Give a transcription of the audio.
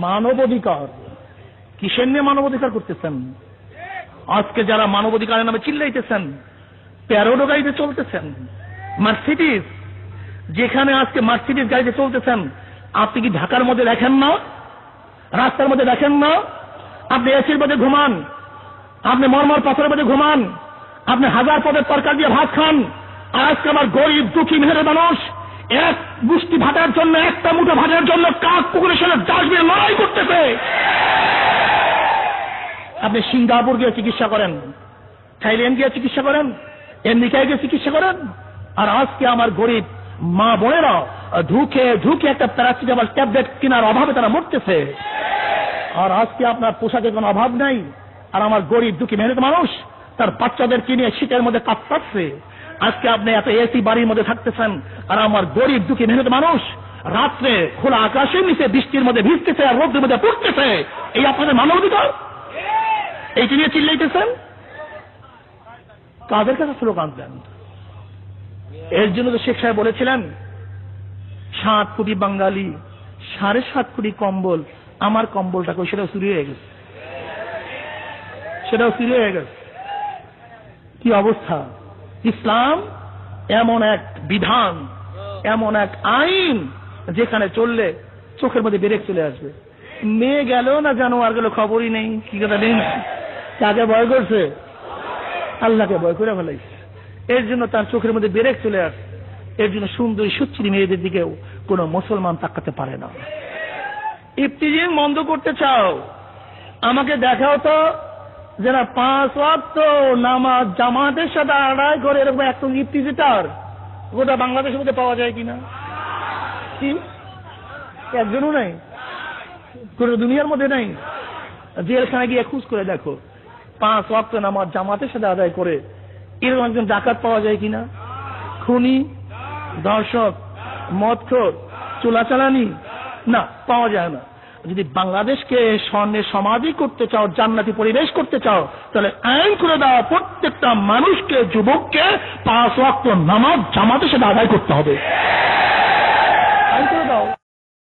মানবাধিকার কিসের নিয়ে মানবাধিকার করতেছেন? আজকে যারা মানবাধিকারের নামে চিল্লাইতেছেন, প্যারোডো গাড়িতে চলতেছেন, মার্সিডিজ, যেখানে আজকে মার্সিডিজ গাড়িতে চলতেছেন, আপনি কি ঢাকার মধ্যে দেখেন না? রাস্তার মধ্যে দেখেন না? আপনি এসির মধ্যে ঘুমান, আপনি মরমর পাথরের মধ্যে ঘুমান, আপনি হাজার পদের তরকারি দিয়ে ভাত খান। আর আজকে আমার গরিব দুঃখী মেহরে মানুষ এক গুষ্টি ভাতের জন্য, একটা মুঠো ভাতের জন্য কাক কুকুরের সাথে ডাস্টবিনে লড়াই করতেছে। আপনি সিঙ্গাপুর গিয়ে চিকিৎসা করেন, থাইল্যান্ড গিয়ে চিকিৎসা করেন, আমেরিকায় গিয়ে চিকিৎসা করেন, আর আজকে আমার গরিব মা বোনেরা ঢুকে ঢুকে একটা প্যারাসিটামল ট্যাবলেট কেনার অভাবে তারা মরতেছে। আর আজকে আপনার পোশাকের কোনো অভাব নাই, আর আমার গরিব দুঃখী মেহনত মানুষ তার বাচ্চাদের কিনে শীতের মধ্যে কাঁপতাছে। আজকে আপনি এত এসি বাড়ির মধ্যে থাকতেছেন, আর আমার গরিব দুঃখী মেহনত মানুষ রাত্রে খোলা আকাশের নিচে বৃষ্টির মধ্যে ভিজতেছে আর রোদের মধ্যে পড়তেছে। এই আপনাদের মানবাধিকার? এইটি নিয়ে চিল্লাইতেছেন? কাদের কাছে স্লোগান দেন? এর জন্য তো শেখ সাহেব বলেছিলেন 7 কোটি বাঙালি 7.5 কোটি কম্বল, আমার কম্বলটা কই? সেটাও চুরি হয়ে গেছে, সেটাও চুরি হয়ে গেছে। কি অবস্থা! ইসলাম এমন এক বিধান, এমন এক আইন যেখানে চললে চোখের মধ্যে ব্রেক চলে আসবে। মেয়ে গেল না জানোয়ার গেল খবরই নেই। কি কথা নেই? কাকে ভয় করছে? আল্লাহকে ভয় করে ফেলাইছে। এর জন্য তার চোখের মধ্যে ব্রেক চলে আসে। এর জন্য সুন্দরী সুচ্ছিরি মেয়েদের দিকেও কোন মুসলমান তাকাতে পারে না। ইফতিজিং বন্ধ করতে চাও, আমাকে দেখাও তো যারা 5 ওয়াক্ত নামাজ জামাতের সাথে আদায় করে এরকম একজন ইফতিজিটার গোটা বাংলাদেশের মধ্যে পাওয়া যায় কিনা? কি একজনও নাই? পুরো দুনিয়ার মধ্যে নাই? জেলখানায় গিয়ে খোঁজ করে দেখো, 5 ওয়াক্ত নামাজ জামাতের সাথে আদায় করে এরকম একজন ডাকাত পাওয়া যায় কিনা? খুনি, ধর্ষক, মদখোর, চোরাচালানি না, পাওয়া যায় না। যদি বাংলাদেশকে স্বর্ণের সমাধি করতে চাও, জান্নাতি পরিবেশ করতে চাও, তাহলে আইন করে দাও প্রত্যেকটা মানুষকে, যুবককে 5 ওয়াক্ত নামাজ জামাতের সাথে আদায় করতে হবে।